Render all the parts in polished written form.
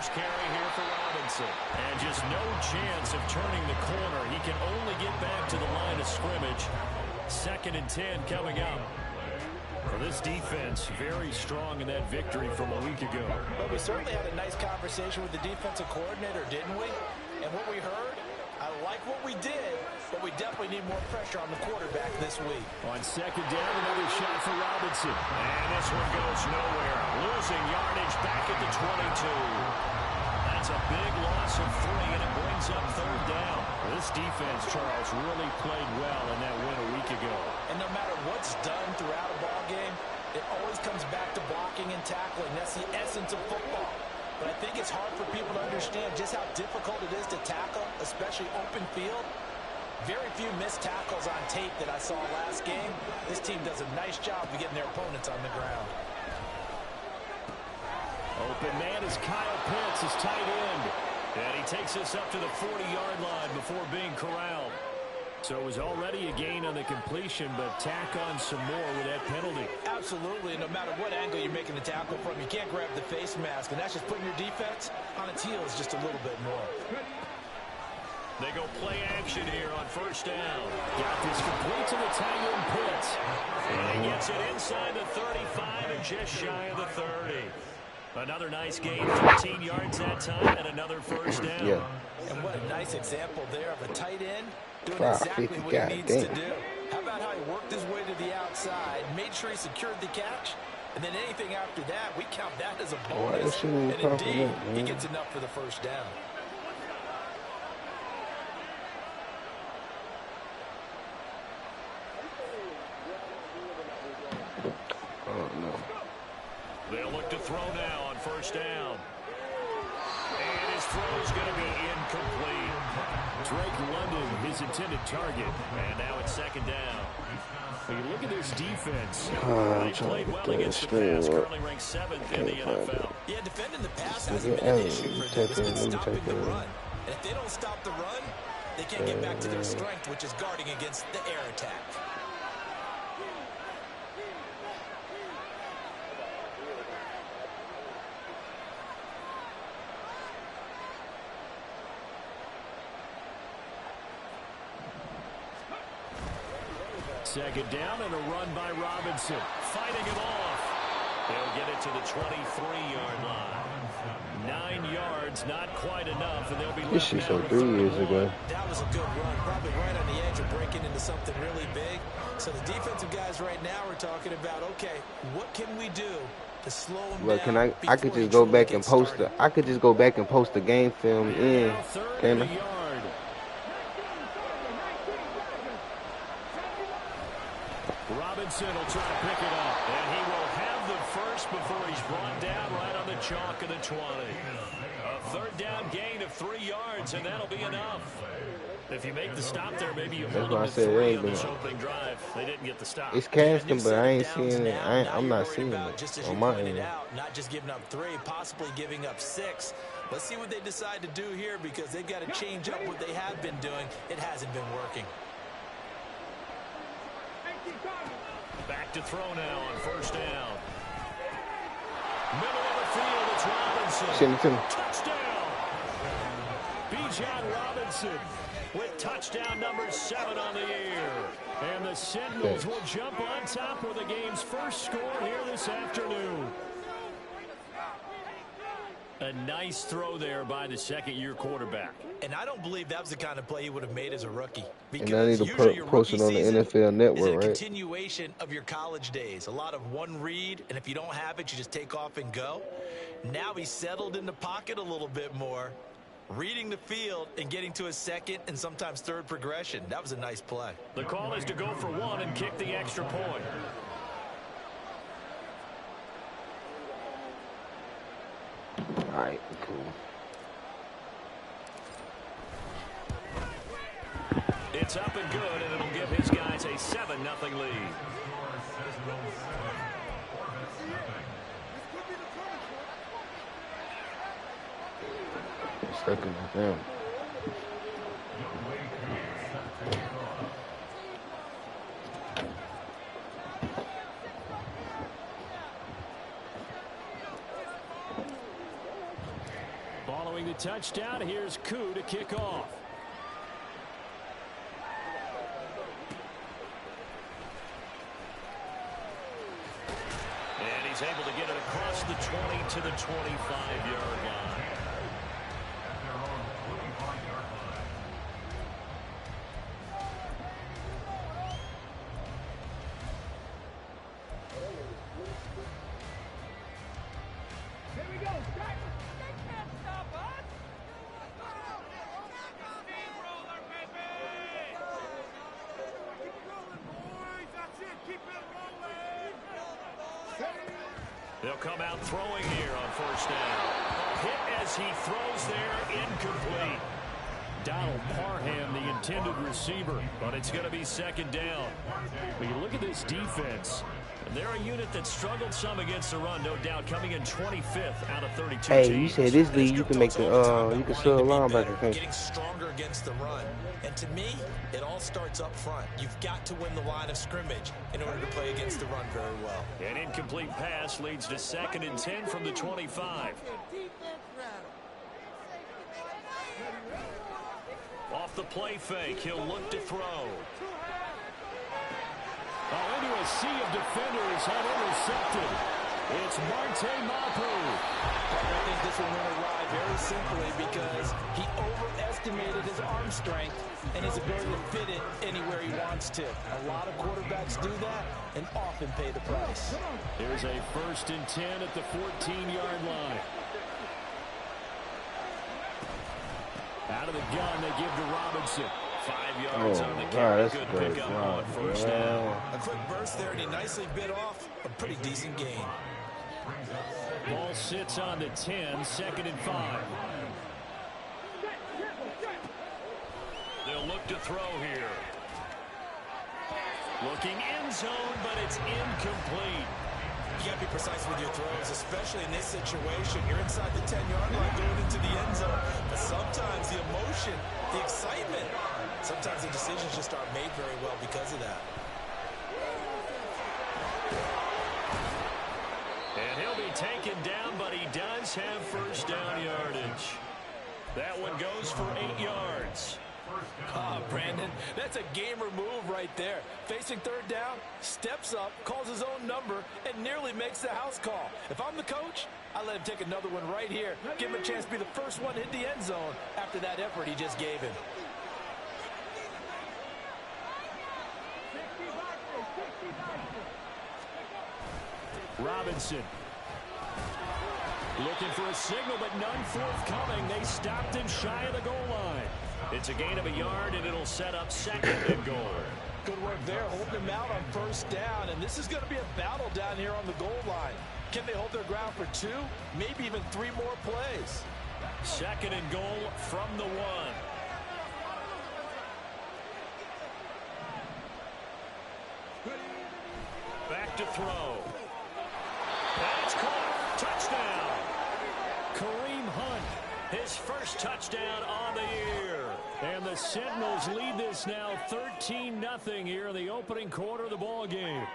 first carry here for Robinson. And just no chance of turning the corner. He can only get back to the line of scrimmage. 2nd and 10 coming up. Well, this defense very strong in that victory from a week ago. But we certainly had a nice conversation with the defensive coordinator, didn't we? And what we heard, I like what we did, but we definitely need more pressure on the quarterback this week. On 2nd down, another shot for Robinson. And this one goes nowhere. Losing yardage back at the 22. That's a big loss of 3, and it brings up 3rd down. This defense, Charles, really played well in that win a week ago. And no matter what's done throughout a ball game, it always comes back to blocking and tackling. That's the essence of football. But I think it's hard for people to understand just how difficult it is to tackle, especially open field. Very few missed tackles on tape that I saw last game. This team does a nice job of getting their opponents on the ground. Open man is Kyle Pitts, his tight end. And he takes us up to the 40-yard line before being corralled. So it was already a gain on the completion, but tack on some more with that penalty. Absolutely, and no matter what angle you're making the tackle from, you can't grab the face mask, and that's just putting your defense on its heels just a little bit more. They go play action here on 1st down. Got this complete to the tight end Pitts. And he gets it inside the 35 and just shy of the 30. Another nice gain, 15 yards that time, and another 1st down. Yeah. And what a nice example there of a tight end doing exactly what he needs to do. How about how he worked his way to the outside, made sure he secured the catch, and then anything after that, we count that as a bonus. And indeed, he gets enough for the 1st down. They'll look to throw now on 1st down. And his throw is going to be incomplete. Drake London, his intended target. And now it's 2nd down. When you look at this defense, they played well against the pass, currently ranked 7th in the NFL. Yeah, defending the pass hasn't been an issue for them. It's been stopping the run. And if they don't stop the run, they can't get back to their strength, which is guarding against the air attack. Second down and a run by Robinson. Fighting him off. They'll get it to the 23-yard line. 9 yards, not quite enough, and they'll be this shit so 3 years ago. That was a good run, probably right on the edge of breaking into something really big. So the defensive guys right now are talking about, okay, what can we do to slow him well, down? can I could just go back and post the I could just go back and post the game film in. Can I? Robinson will try to pick it up, and he will have the first before he's brought down right on the chalk of the 20. A 3rd down gain of 3 yards, and that'll be enough. If you make the stop there, maybe you hold them to 3 on this opening drive. They didn't get the stop. It's casting, but I ain't seeing it. I'm not seeing it just as on you my pointed end. out, not just giving up 3, possibly giving up 6. Let's see what they decide to do here, because they've got to change up what they have been doing. It hasn't been working. Back to throw now on 1st down. Middle of the field, it's Robinson. Send it to me. Touchdown. Bijan Robinson with touchdown number 7 on the year. And the Sentinels will jump on top with the game's first score here this afternoon. A nice throw there by the 2nd-year quarterback. And I don't believe that was the kind of play he would have made as a rookie. And I need to post it on the NFL Network, right? right? Continuation of your college days. A lot of one read, and if you don't have it, you just take off and go. Now he's settled in the pocket a little bit more, reading the field and getting to a 2nd and sometimes 3rd progression. That was a nice play. The call is to go for 1 and kick the extra point. All right, cool. It's up and good, and it'll give his guys a 7-0 lead. Stuck in the film. Following the touchdown, here's Koo to kick off. And he's able to get it across the 20 to the 25-yard line. They'll come out throwing here on first down. Hit as he throws there, incomplete. Donald Parham, the intended receiver, but it's going to be second down. When you look at this defense, they're a unit that struggled some against the run, no doubt, coming in 25th out of 32 Hey, teams. you said this league you can make the you can sub linebacker. Getting stronger against the run. And to me, it all starts up front. You've got to win the line of scrimmage in order to play against the run very well. An incomplete pass leads to 2nd and 10 from the 25. Off the play fake, he'll look to throw. Oh, into a sea of defenders, had intercepted. It's Marte Mapu. I think this will win a ride very simply because he overestimated his arm strength and his ability to fit it anywhere he wants to. A lot of quarterbacks do that and often pay the price. Here's a 1st and 10 at the 14-yard line. Out of the gun, they give to Robinson. 5 yards on the carry. Good pickup on first down. A quick burst there, and he nicely bit off a pretty decent gain. Ball sits on the 10, 2nd and 5. They'll look to throw here. Looking end zone, but it's incomplete. You got to be precise with your throws, especially in this situation. You're inside the 10-yard line going into the end zone. But sometimes the emotion, the excitement, sometimes the decisions just aren't made very well because of that. And he'll be taken down, but he does have first down yardage. That one goes for 8 yards. Brandon, that's a gamer move right there. Facing 3rd down, steps up, calls his own number, and nearly makes the house call. If I'm the coach, I let him take another one right here. Give him a chance to be the first one to hit the end zone after that effort he just gave him. Robinson. Looking for a signal, but none forthcoming. They stopped him shy of the goal line. It's a gain of a yard, and it'll set up 2nd and goal. Good work there, holding him out on first down. And this is going to be a battle down here on the goal line. Can they hold their ground for 2, maybe even 3 more plays? 2nd and goal from the 1. Back to throw. That's caught. Touchdown. Kareem Hunt, his first touchdown on the year. And the Sentinels lead this now 13-0 here in the opening quarter of the ball game.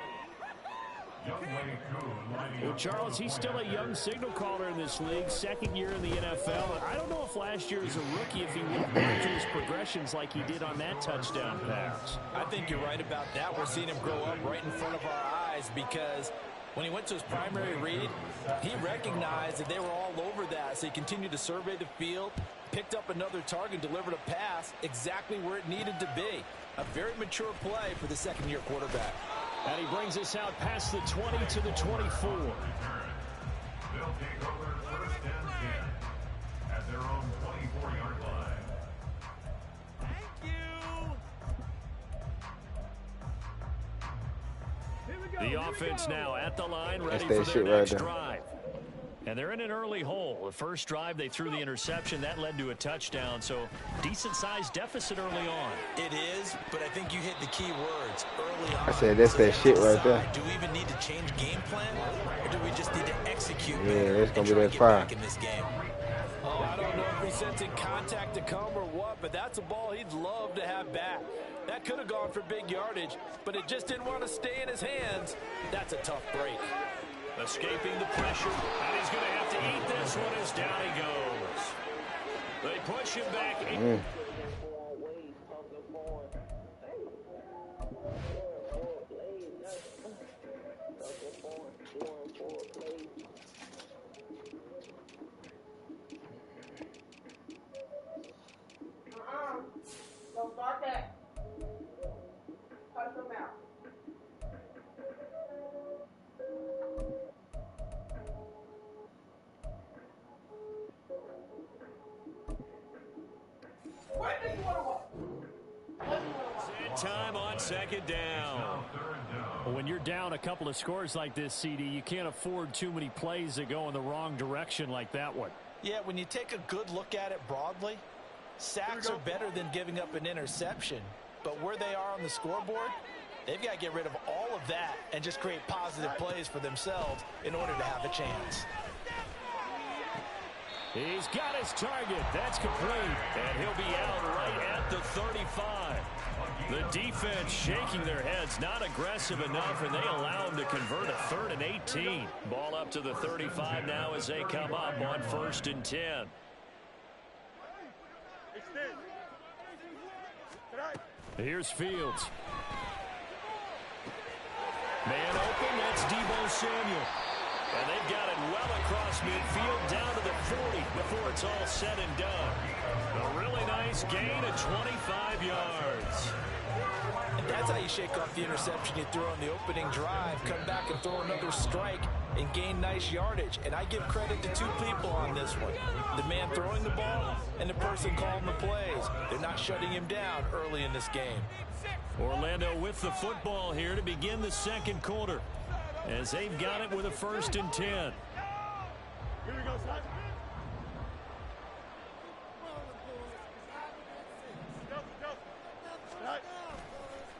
Well, Charles, he's still a young signal caller in this league, 2nd year in the NFL. I don't know if last year as a rookie, if he would have gone through his progressions like he did on that touchdown pass. I think you're right about that. We're seeing him grow up right in front of our eyes because when he went to his primary read, he recognized that they were all over that. So he continued to survey the field, picked up another target, delivered a pass exactly where it needed to be. A very mature play for the 2nd-year quarterback. And he brings us out past the 20 to the 24. They'll take over 1st and 10 at their own 24-yard line. Thank you. The offense now at the line, ready That's for that their shit next right there. drive. And they're in an early hole. The first drive, they threw the interception. That led to a touchdown, so decent-sized deficit early on. It is, but I think you hit the key words early on. I said that's that shit right there. Do we even need to change game plan, or do we just need to execute Yeah, better it's gonna and be try that to get fire. back in this game? Oh, I don't know if he's sensing contact to come or what, but that's a ball he'd love to have back. That could have gone for big yardage, but it just didn't want to stay in his hands. That's a tough break. Escaping the pressure, and he's going to have to eat this one as down he goes. push him back in. Don't start that. Cut them out. What do you want to watch? Time on second down. Well, when you're down a couple of scores like this, CD, you can't afford too many plays that go in the wrong direction like that one. Yeah, when you take a good look at it broadly, sacks are better than giving up an interception. But where they are on the scoreboard, they've got to get rid of all of that and just create positive plays for themselves in order to have a chance. He's got his target. That's complete. And he'll be out right at the 35. The defense shaking their heads, not aggressive enough, and they allow him to convert a 3rd and 18. Ball up to the 35 now as they come up on 1st and 10. Here's Fields. Man open, that's Deebo Samuel. And they've got it well across midfield down to the 40 before it's all said and done. A really nice gain of 25 yards. And that's how you shake off the interception you throw on the opening drive, come back and throw another strike and gain nice yardage. And I give credit to two people on this one. The man throwing the ball and the person calling the plays. They're not shutting him down early in this game. Orlando with the football here to begin the second quarter, as they've got it with a 1st and 10. Here we go, son.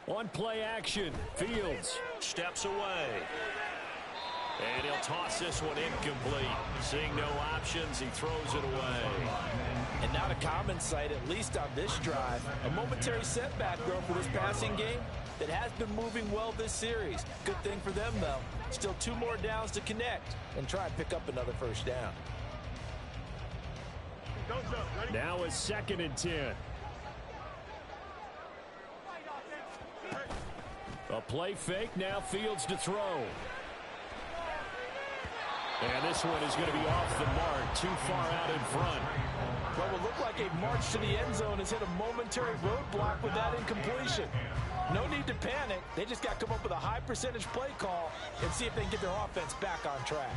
On play action, Fields steps away. And he'll toss this one incomplete. Seeing no options, he throws it away. And not a common sight, at least on this drive. A momentary setback, though, for this passing game that has been moving well this series. Good thing for them, though. Still 2 more downs to connect and try and pick up another 1st down. Now a 2nd and 10. A play fake, now Fields to throw. And this one is going to be off the mark, too far out in front. What will look like a march to the end zone has hit a momentary roadblock with that incompletion. No need to panic. They just got to come up with a high percentage play call and see if they can get their offense back on track.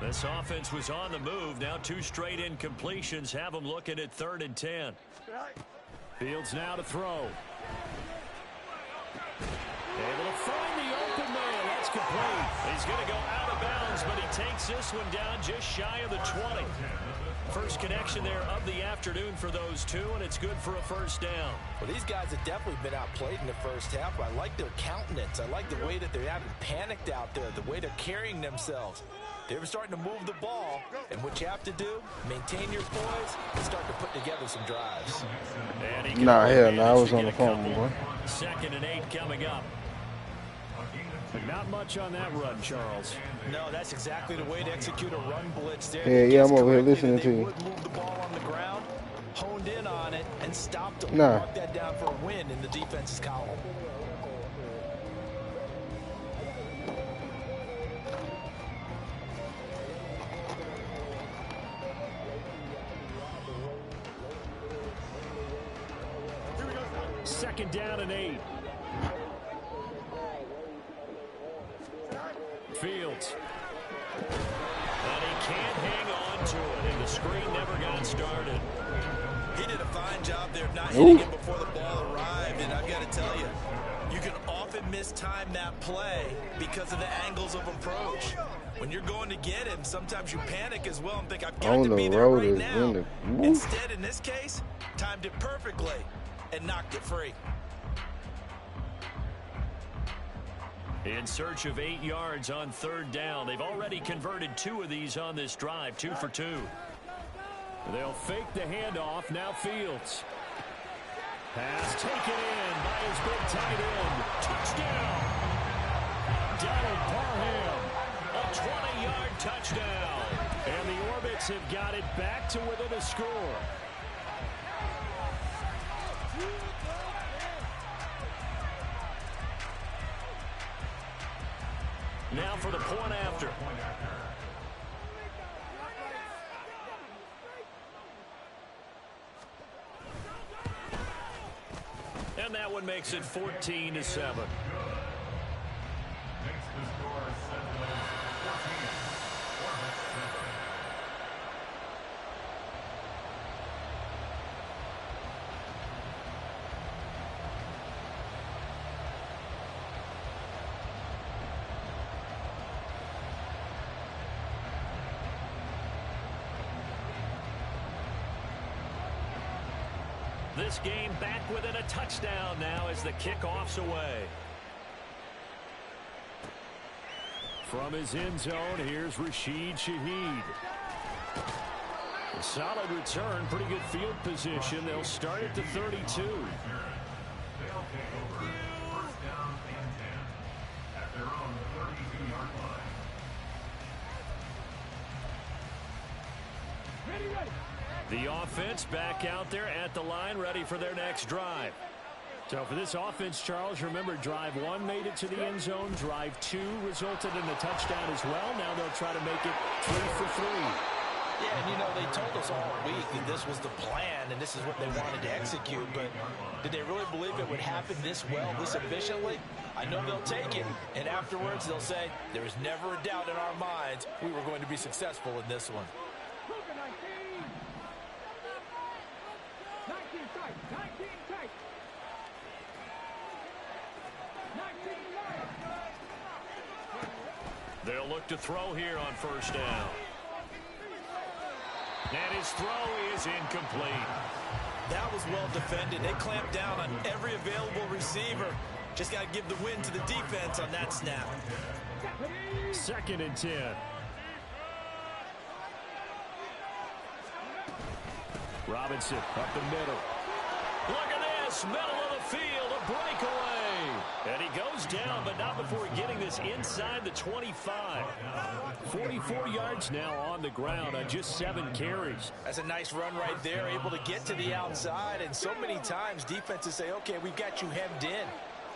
This offense was on the move. Now 2 straight incompletions have them looking at 3rd and 10. Fields now to throw. Able to find the open man. That's complete. He's going to go out of bounds, but he takes this one down just shy of the 20. First connection there of the afternoon for those two, and it's good for a 1st down. Well, these guys have definitely been outplayed in the first half. I like their countenance. I like the way that they haven't panicked out there, the way they're carrying themselves. They're starting to move the ball, and what you have to do, maintain your poise and start to put together some drives. Nah, hell no, I was on the phone, boy. 2nd and 8 coming up. But not much on that run, Charles. No, that's exactly the way to execute a run blitz there. Yeah, I'm over here listening to you. Would move the ball on the ground, honed in on it, and stopped them. Nah. Mark that down for a win in the defense's column. Second down and 8. Fields. And he can't hang on to it, and the screen never got started. He did a fine job there of not hitting him before the ball arrived, and I've got to tell you, you can often mistime that play because of the angles of approach. When you're going to get him, sometimes you panic as well and think, I've got to be there right now. Instead, in this case, timed it perfectly and knocked it free. In search of 8 yards on 3rd down. They've already converted 2 of these on this drive, 2 for 2. They'll fake the handoff. Now Fields. Pass taken in by his big tight end. Touchdown. Donald Parham. A touchdown. And the Orbits have got it back to within a score. Now for the point after. And that one makes it 14-7. Makes the score 14. This game back within a touchdown now as the kickoff's away. From his end zone, here's Rashid Shaheed. A solid return, pretty good field position. They'll start at the 32. They'll take over first down and 10 at their own 32-yard line. The offense back out there at the line, ready for their next drive. So for this offense, Charles, remember, drive 1 made it to the end zone. Drive 2 resulted in a touchdown as well. Now they'll try to make it 3 for 3. Yeah, and you know, they told us all week that this was the plan and this is what they wanted to execute, but did they really believe it would happen this well, this efficiently? I know they'll take it, and afterwards they'll say, there was never a doubt in our minds we were going to be successful in this one. They'll look to throw here on first down. And his throw is incomplete. That was well defended. They clamped down on every available receiver. Just got to give the win to the defense on that snap. 2nd and 10. Robinson up the middle. Look at this, middle of the field, a breakaway. And he goes down, but not before getting this inside the 25. 44 yards now on the ground on just 7 carries. That's a nice run right there, able to get to the outside. And so many times defenses say, okay, we've got you hemmed in.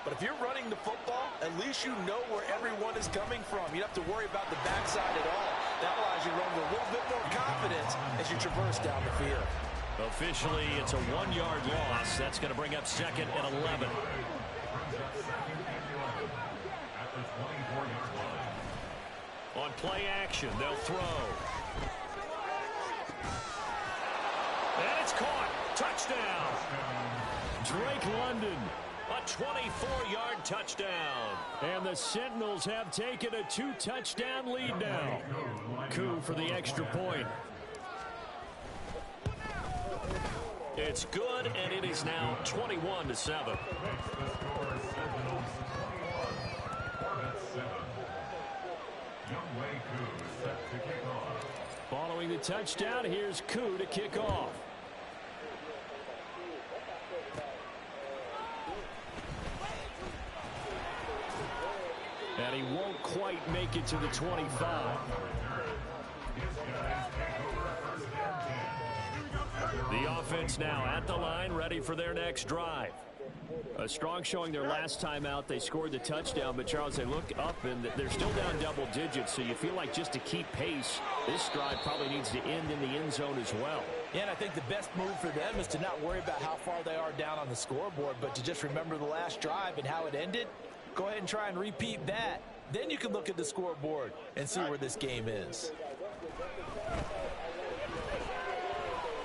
But if you're running the football, at least you know where everyone is coming from. You don't have to worry about the backside at all. That allows you to run with a little bit more confidence as you traverse down the field. Officially, it's a 1-yard loss. That's going to bring up 2nd and 11. On play action, they'll throw. And it's caught. Touchdown. Drake London, a 24-yard touchdown. And the Sentinels have taken a 2-touchdown lead now. Coup for the extra point. It's good, and it is now 21-7. Following the touchdown, here's Koo to kick off. And he won't quite make it to the 25. The offense now at the line, ready for their next drive. A strong showing their last time out. They scored the touchdown, but Charles, they look up and they're still down double digits, so you feel like just to keep pace, this drive probably needs to end in the end zone as well. Yeah, and I think the best move for them is to not worry about how far they are down on the scoreboard, but to just remember the last drive and how it ended. Go ahead and try and repeat that. Then you can look at the scoreboard and see where this game is.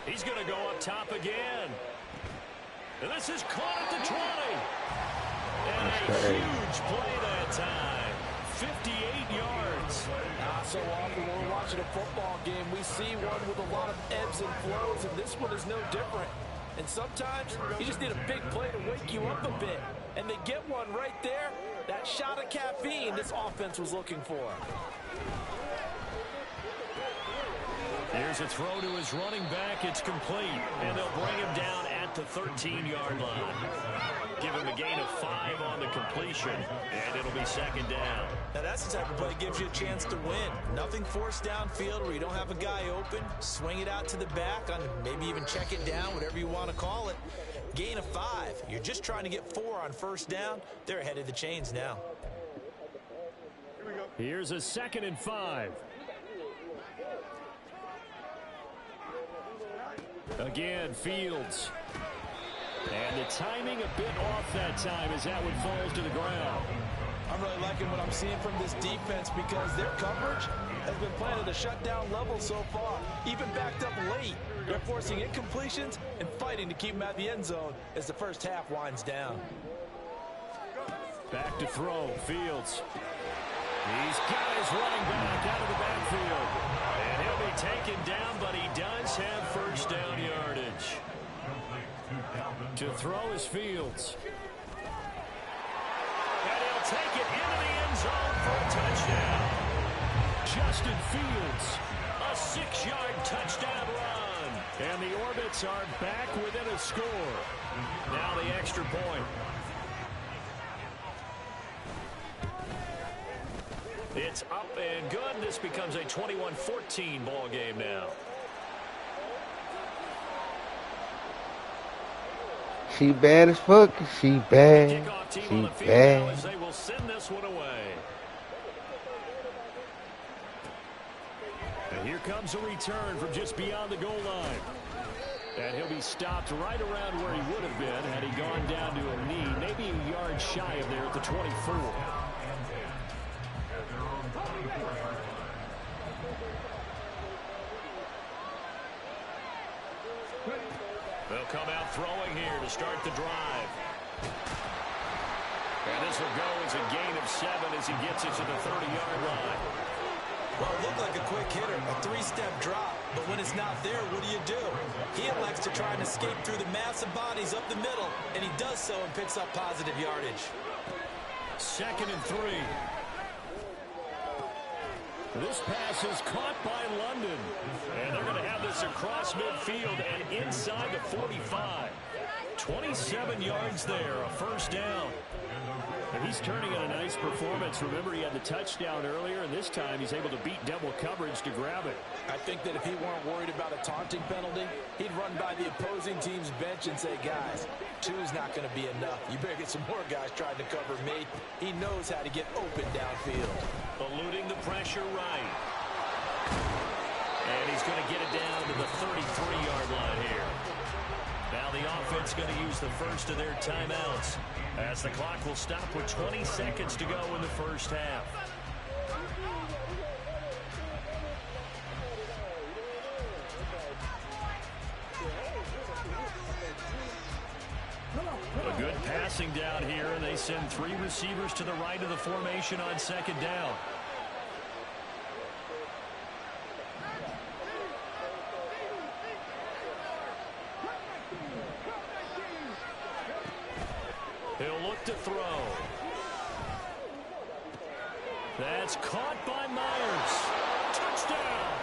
He's going to go up top again. And this is caught at the 20. And a huge play that time. 58 yards. So often when we're watching a football game, we see one with a lot of ebbs and flows, and this one is no different. And sometimes you just need a big play to wake you up a bit. And they get one right there. That shot of caffeine this offense was looking for. Here's a throw to his running back. It's complete. And they'll bring him down at the 13-yard line. Give him a gain of 5 on the completion, and it'll be second down. Now that's the type of play that gives you a chance to win. Nothing forced downfield where you don't have a guy open. Swing it out to the back, on maybe even check it down, whatever you want to call it. Gain of 5. You're just trying to get 4 on first down. They're ahead of the chains now. Here's a 2nd and 5. Again, Fields. And the timing a bit off that time as that one falls to the ground. I'm really liking what I'm seeing from this defense because their coverage has been playing at a shutdown level so far. Even backed up late, they're forcing incompletions and fighting to keep them out of the end zone as the first half winds down. Back to throw, Fields. He's got his running back out of the backfield. And he'll be taken down, but he does have first down yardage. To throw is Fields. And he'll take it into the end zone for a touchdown. Justin Fields, a 6-yard touchdown run. And the Orbits are back within a score. Now the extra point. It's up and good. This becomes a 21-14 ball game now. She bad as fuck. She bad. She bad. As they will send this one away. And here comes a return from just beyond the goal line. And he'll be stopped right around where he would have been had he gone down to a knee, maybe a yard shy of there at the 24. They'll come out throwing here to start the drive. And this will go as a gain of 7 as he gets it to the 30-yard line. Well, it looked like a quick hitter, a 3-step drop. But when it's not there, what do? He elects to try and escape through the massive bodies up the middle, and he does so and picks up positive yardage. 2nd and 3. This pass is caught by London. And they're going to have this across midfield and inside the 45. 27 yards there, a first down. And he's turning in a nice performance. Remember, he had the touchdown earlier, and this time he's able to beat double coverage to grab it. I think that if he weren't worried about a taunting penalty, he'd run by the opposing team's bench and say, guys, 2's not going to be enough. You better get some more guys trying to cover me. He knows how to get open downfield. Eluding the pressure right. And he's going to get it down to the 33-yard line here. Now the offense going to use the first of their timeouts as the clock will stop with 20 seconds to go in the first half. A good passing down here, and they send 3 receivers to the right of the formation on 2nd down. He'll look to throw. That's caught by Myers. Touchdown!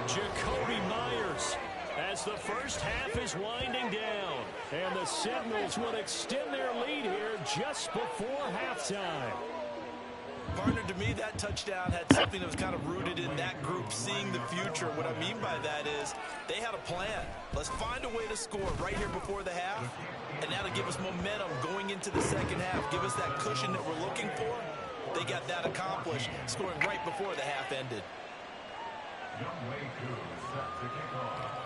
Jacoby Myers as the first half is winding down. And the Seminoles will extend their lead here just before halftime. Partner, to me, that touchdown had something that was kind of rooted in that group seeing the future. What I mean by that is they had a plan. Let's find a way to score right here before the half, and that'll give us momentum going into the second half. Give us that cushion that we're looking for. They got that accomplished, scoring right before the half ended. Young Wei Koo set to kick off.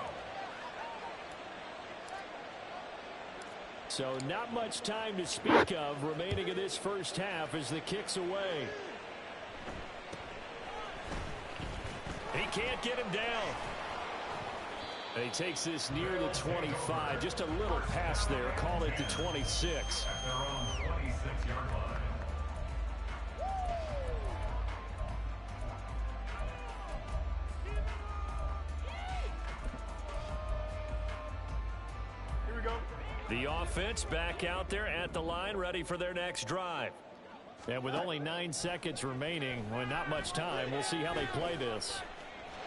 So not much time to speak of remaining in this first half as the kick's away. He can't get him down. And he takes this near the 25. Just a little pass there. Call it the 26. At their own 26-yard line. The offense back out there at the line, ready for their next drive. And with only 9 seconds remaining, well, not much time, we'll see how they play this.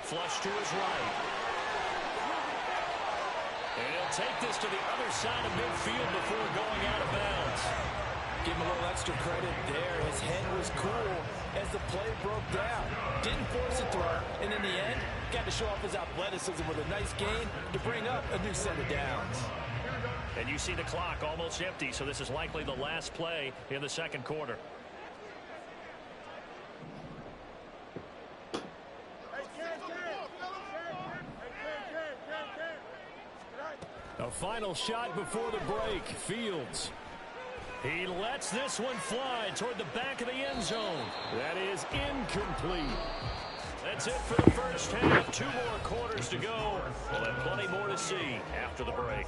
Flush to his right. And he'll take this to the other side of midfield before going out of bounds. Give him a little extra credit there. His head was cool as the play broke down. Didn't force a throw, and in the end, got to show off his athleticism with a nice gain to bring up a new set of downs. And you see the clock almost empty, so this is likely the last play in the second quarter. A final shot before the break. Fields. He lets this one fly toward the back of the end zone. That is incomplete. That's it for the first half. 2 more quarters to go. We'll have plenty more to see after the break.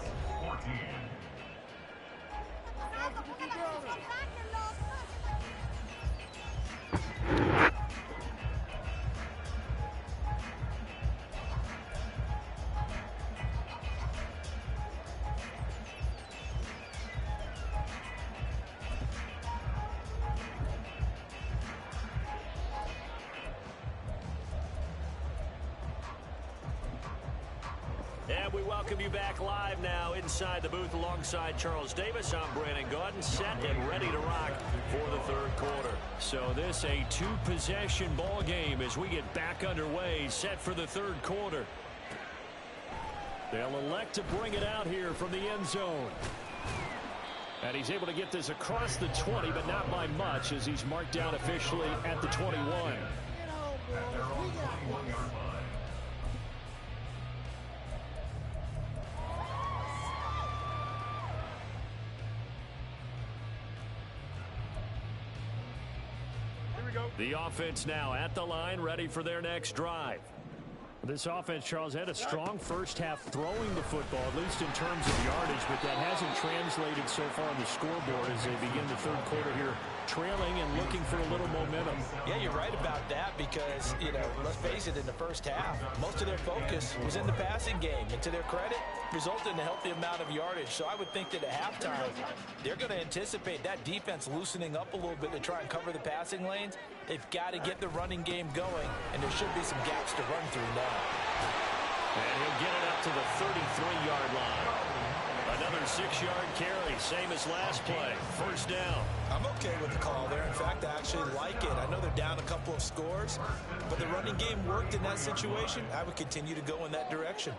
And we welcome you back live now inside the booth alongside Charles Davis. I'm Brandon Gaudin, set and ready to rock for the third quarter. So this a 2-possession ball game as we get back underway, set for the third quarter. They'll elect to bring it out here from the end zone. And he's able to get this across the 20, but not by much as he's marked down officially at the 21. At their own 21-yard line. The offense now at the line, ready for their next drive. This offense, Charles, had a strong first half throwing the football, at least in terms of yardage, but that hasn't translated so far on the scoreboard as they begin the third quarter here, trailing and looking for a little momentum. Yeah, you're right about that because, let's face it, in the first half, most of their focus was in the passing game. And to their credit, resulted in a healthy amount of yardage. So I would think that at halftime, they're going to anticipate that defense loosening up a little bit to try and cover the passing lanes. They've got to get the running game going, and there should be some gaps to run through now. And he'll get it up to the 33-yard line. Another 6-yard carry, same as last play. First down. I'm okay with the call there. In fact, I actually like it. I know they're down a couple of scores, but the running game worked in that situation. I would continue to go in that direction.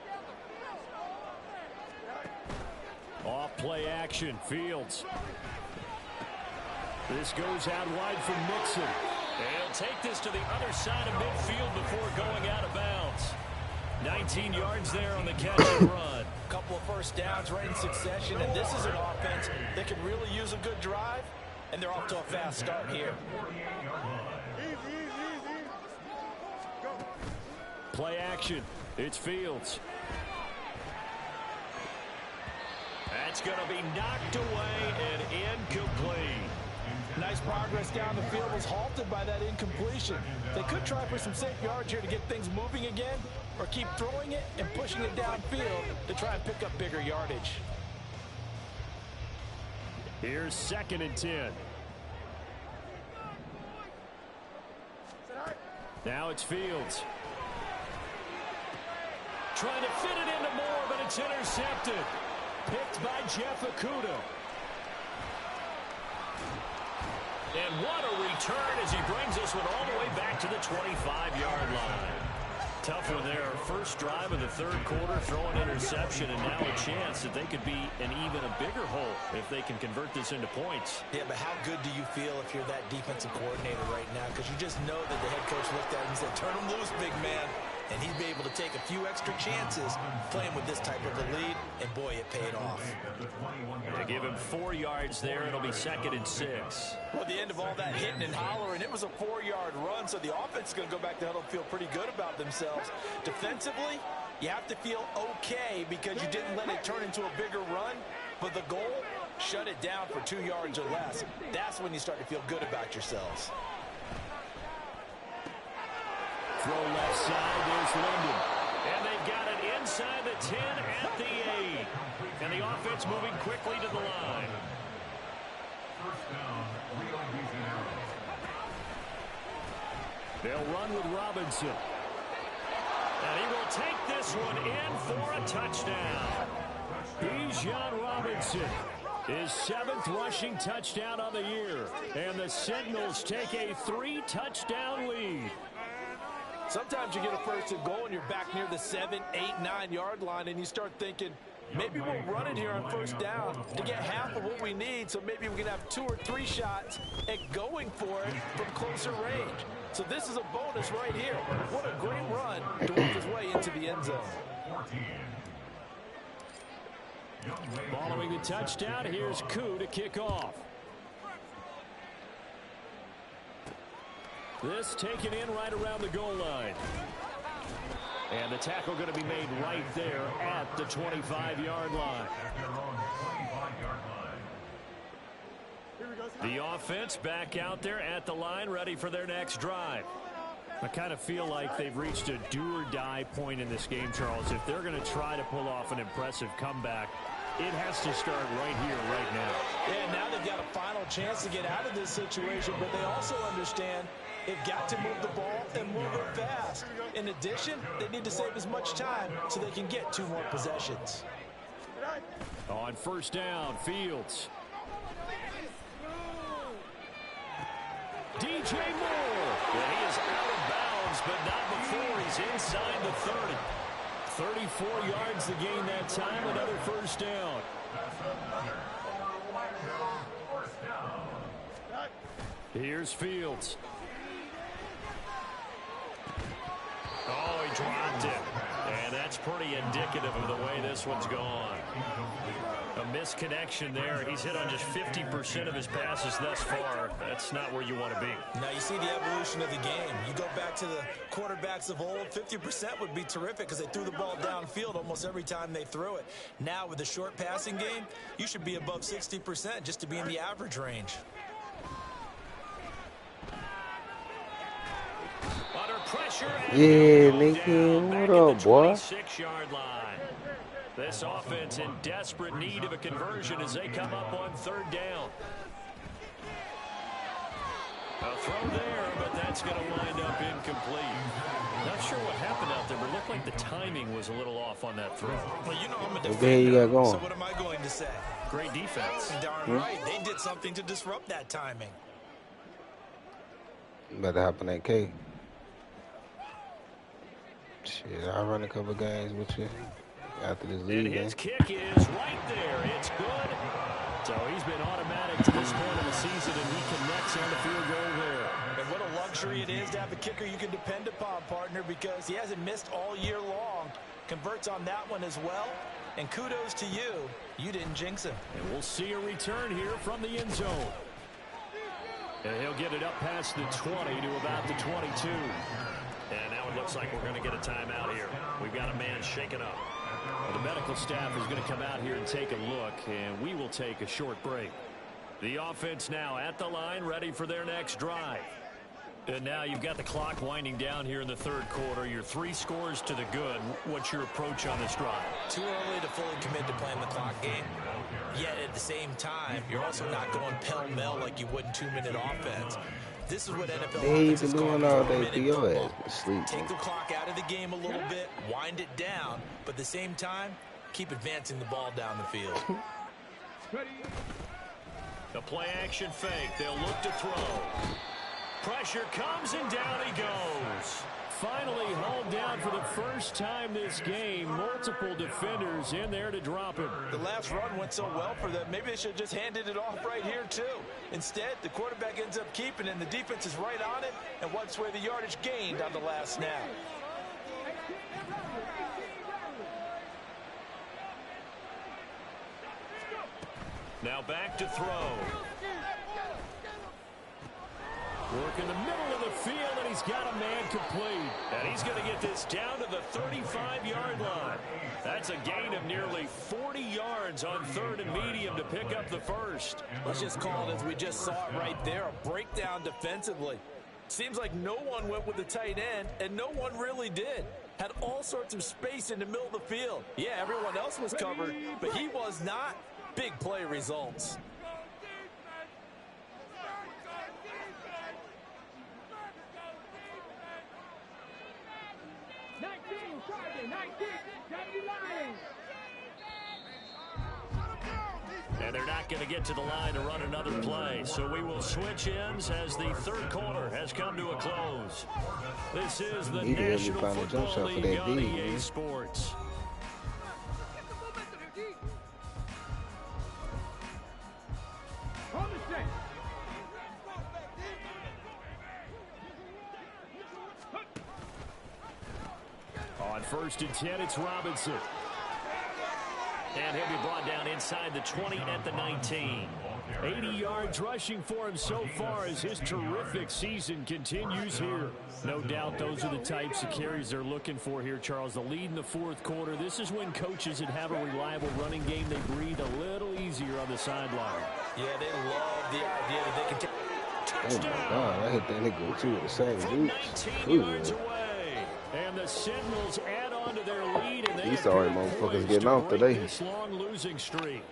Off play action, Fields. This goes out wide for Mixon. And he'll take this to the other side of midfield before going out of bounds. 19 yards there on the catch and run. A couple of first downs right in succession, and this is an offense that can really use a good drive, and they're off to a fast start here. Play action. It's Fields. That's going to be knocked away and incomplete. Nice progress down the field was halted by that incompletion. They could try for some safe yards here to get things moving again, or keep throwing it and pushing it downfield to try and pick up bigger yardage. Here's 2nd and 10. Now it's Fields. Trying to fit it into Moore, but it's intercepted. Picked by Jeff Okudah. And what a return as he brings this one all the way back to the 25-yard line. Tough one there. First drive of the third quarter, throwing interception, and now a chance that they could be in even a bigger hole if they can convert this into points. Yeah, but how good do you feel if you're that defensive coordinator right now? Because you just know that the head coach looked at him and said, turn him loose, big man. And he'd be able to take a few extra chances playing with this type of a lead, and boy, it paid off. They give him 4 yards there. It'll be 2nd and 6. Well, at the end of all that hitting and hollering, it was a 4-yard run, so the offense is going to go back to huddle and feel pretty good about themselves. Defensively, you have to feel okay because you didn't let it turn into a bigger run, but the goal, shut it down for 2 yards or less. That's when you start to feel good about yourselves. Throw left side, there's London. And they've got it inside the 10 at the 8. And the offense moving quickly to the line. First down, Rio de Janeiro. They'll run with Robinson. And he will take this one in for a touchdown. Bijan Robinson, his 7th rushing touchdown of the year. And the Sentinels take a 3-touchdown lead. Sometimes you get a first and goal and you're back near the 7, 8, 9-yard line, and you start thinking, maybe we'll run it here on first down to get half of what we need, so maybe we can have 2 or 3 shots at going for it from closer range. So this is a bonus right here. What a great run to work his way into the end zone. Following the touchdown, here's Koo to kick off. This taken in right around the goal line. And the tackle going to be made right there at the 25-yard line. The offense back out there at the line, ready for their next drive. I kind of feel like they've reached a do-or-die point in this game, Charles. If they're going to try to pull off an impressive comeback, it has to start right here, right now. Yeah, now they've got a final chance to get out of this situation, but they also understand they've got to move the ball and move it fast. In addition, they need to save as much time so they can get 2 more possessions. On first down, Fields. DJ Moore. Well, he is out of bounds, but not before he's inside the 30. 34 yards to gain that time, another first down. Here's Fields. Oh, he dropped it. And that's pretty indicative of the way this one's gone. A misconnection there. He's hit on just 50% of his passes thus far. That's not where you want to be. Now you see the evolution of the game. You go back to the quarterbacks of old, 50% would be terrific because they threw the ball downfield almost every time they threw it. Now with the short passing game, you should be above 60% just to be in the average range. Under pressure. Yeah, nigga, what up, boy? 26-yard line. This offense in desperate need of a conversion as they come up on third down. A throw there, but that's going to wind up incomplete. Not sure what happened out there, but it looked like the timing was a little off on that throw. Well, you know I'm a What the hell you defender, got going? so what am I going to say? Great defense. Darn right. They did something to disrupt that timing. Better hop on that cake. Shit, I'll run a couple games with you after this And league game. his kick is right there. It's good. So he's been automatic to this point of the season, and he connects on the field goal there. And what a luxury it is to have a kicker you can depend upon, partner, because he hasn't missed all year long. Converts on that one as well. And kudos to you. You didn't jinx him. And we'll see a return here from the end zone. And he'll get it up past the 20 to about the 22. And now it looks like we're going to get a timeout here. We've got a man shaken up. Well, the medical staff is going to come out here and take a look, and we will take a short break. The offense now at the line, ready for their next drive. And now you've got the clock winding down here in the third quarter. You're 3 scores to the good. What's your approach on this drive? Too early to fully commit to playing the clock game. Yet at the same time, you're also not going pell-mell like you would in 2-minute offense. This is what NFL They offenses been call doing all day minute for your football. ass to sleep. Take the clock out of the game a little bit, wind it down, but at the same time, keep advancing the ball down the field. The play action fake. They'll look to throw. Pressure comes and down he goes. Finally hauled down for the first time this game. Multiple defenders in there to drop him. The last run went so well for them. Maybe they should have just handed it off right here, too. Instead, the quarterback ends up keeping it, and the defense is right on it and wipes away the yardage gained on the last snap. Now back to throw. Work in the middle of the field, and he's got a man complete. And he's going to get this down to the 35-yard line. That's a gain of nearly 40 yards on third and medium to pick up the first. Let's just call it as we just saw it right there, a breakdown defensively. Seems like no one went with the tight end, and no one really did. Had all sorts of space in the middle of the field. Yeah, everyone else was covered, but he was not. Big play results. And they're not going to get to the line to run another play. So we will switch ends as the third quarter has come to a close. This is the National Football League on EA Sports. On 1st and 10, it's Robinson. And he'll be brought down inside the 20 at the 19. 80 yards rushing for him so far as his terrific season continues here. No doubt those are the types of carries they're looking for here, Charles. The lead in the fourth quarter. This is when coaches that have a reliable running game, they breathe a little easier on the sideline. Yeah, they love the idea that they can take. Oh my God, I hit that nigga too with the same From dudes. 19 yards away. And the Sentinels add on to their lead, and they These sorry motherfuckers getting off today. This long losing streak.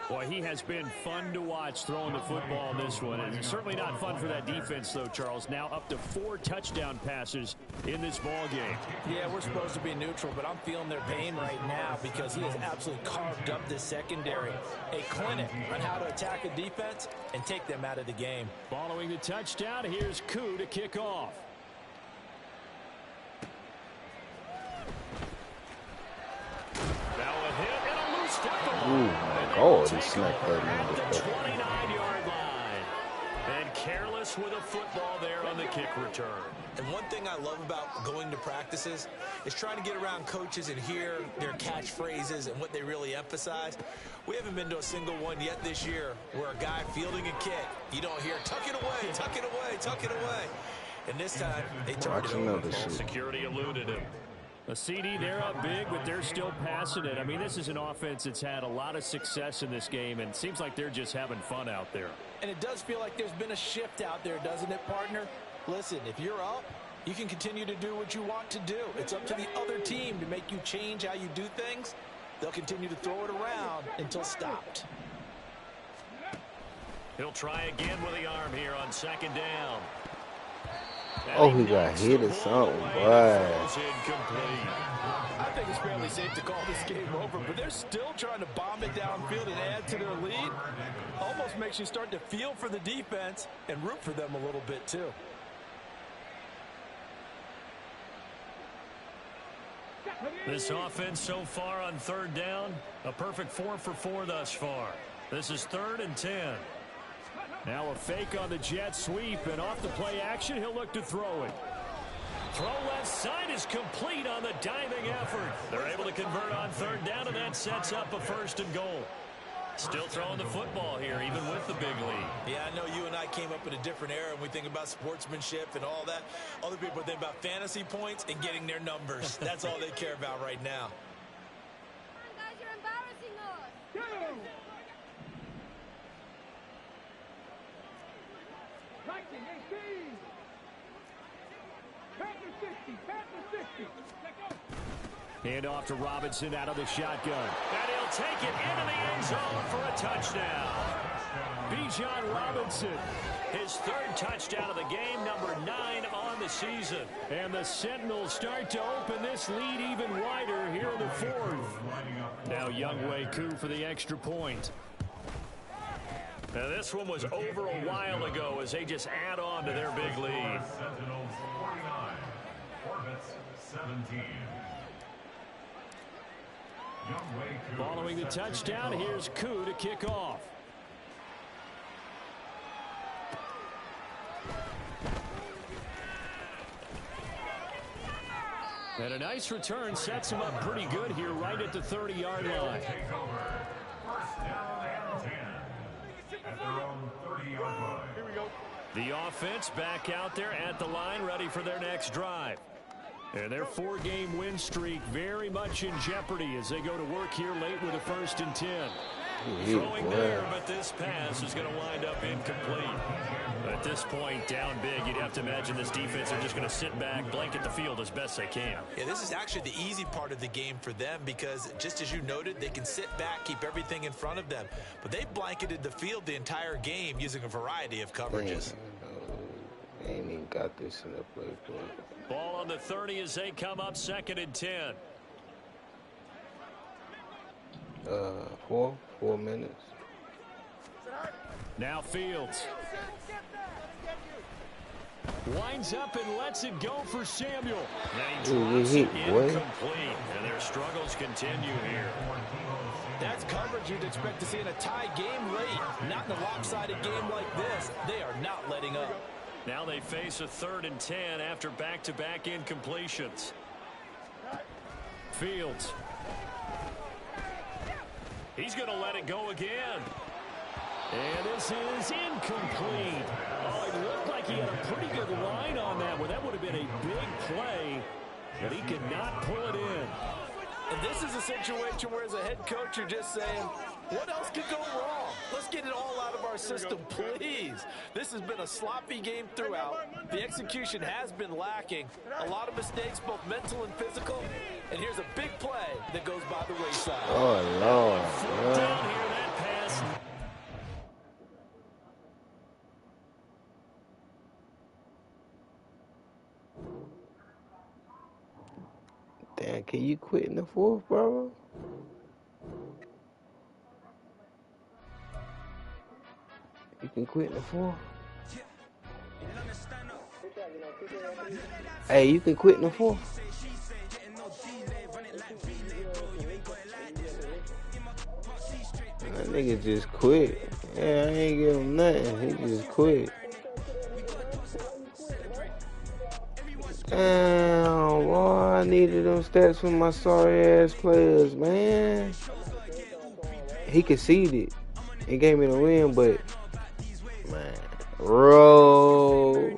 Boy, he has been fun to watch throwing the football this one. It's certainly not fun for that defense, though, Charles. Now up to 4 touchdown passes in this ball game. Yeah, we're supposed to be neutral, but I'm feeling their pain right now because he has absolutely carved up this secondary. A clinic on how to attack a defense and take them out of the game. Following the touchdown, here's Koo to kick off. Now a hit and a loose football. Ooh, my God, he snapped that at the motherfucker. 29-yard line. And careless with a football there on the kick return. And one thing I love about going to practices is trying to get around coaches and hear their catchphrases and what they really emphasize. We haven't been to a single one yet this year where a guy fielding a kick, you don't hear, tuck it away, tuck it away, tuck it away. And this time, they turned it over. Security eluded him. A CD, they're up big, but they're still passing it. I mean, this is an offense that's had a lot of success in this game, and it seems like they're just having fun out there. And it does feel like there's been a shift out there, doesn't it, partner? Listen, if you're up, you can continue to do what you want to do. It's up to the other team to make you change how you do things. They'll continue to throw it around until stopped. He'll try again with the arm here on 2nd down. Oh, he got hit or something, boy. I think it's fairly safe to call this game over, but they're still trying to bomb it downfield and add to their lead. Almost makes you start to feel for the defense and root for them a little bit, too. This offense so far on 3rd down, a perfect 4 for 4 thus far. This is 3rd and 10. Now a fake on the jet sweep, and off the play action, he'll look to throw it. Throw left side is complete on the diving effort. They're able to convert on 3rd down, and that sets up a 1st and goal. Still throwing the football here, even with the big lead. Yeah, I know you and I came up in a different era, and we think about sportsmanship and all that. Other people think about fantasy points and getting their numbers. That's all they care about right now. Guys, you're embarrassing us. Hand off to Robinson out of the shotgun. And he'll take it into the end zone for a touchdown. Bijan Robinson, his 3rd touchdown of the game, number 9 on the season. And the Sentinels start to open this lead even wider here in the 4th. Now Younghoe Koo for the extra point. Now this one was over a while ago as they just add on to their big lead. Sentinels 49, Corvettes 17. Following the touchdown, here's Koo to kick off. And a nice return sets him up pretty good here right at the 30-yard line. Take over. 1st down and 10 at their own 30-yard line. Here we go. The offense back out there at the line, ready for their next drive. And their 4-game win streak very much in jeopardy as they go to work here late with a 1st and 10. Throwing there, but this pass is going to wind up incomplete. At this point, down big, you'd have to imagine this defense are just going to sit back, blanket the field as best they can. Yeah, this is actually the easy part of the game for them because, just as you noted, they can sit back, keep everything in front of them. But they blanketed the field the entire game using a variety of coverages. They ain't even got this in the playbook. Ball on the 30 as they come up 2nd and 10. 4 minutes. Now Fields. Winds up and lets it go for Samuel. And he drops it incomplete. And their struggles continue here. That's coverage you'd expect to see in a tie game late. Not in a lopsided game like this. They are not letting up. Now they face a 3rd and 10 after back-to-back incompletions. Fields. He's going to let it go again. And this is incomplete. Oh, it looked like he had a pretty good line on that one. That would have been a big play, but he could not pull it in. And this is a situation where as a head coach you're just saying, what else could go wrong? Let's get it all out of our system, please. This has been a sloppy game throughout. The execution has been lacking. A lot of mistakes, both mental and physical. And here's a big play that goes by the wayside. Oh, Lord. Down here, that pass. Damn, can you quit in the 4th, bro? You can quit in the 4th? Hey, you can quit in the 4th? That nigga just quit. Yeah, I ain't give him nothing. He just quit. Damn, boy, I needed them stats from my sorry ass players, man. He conceded. He gave me the win, but man, roll.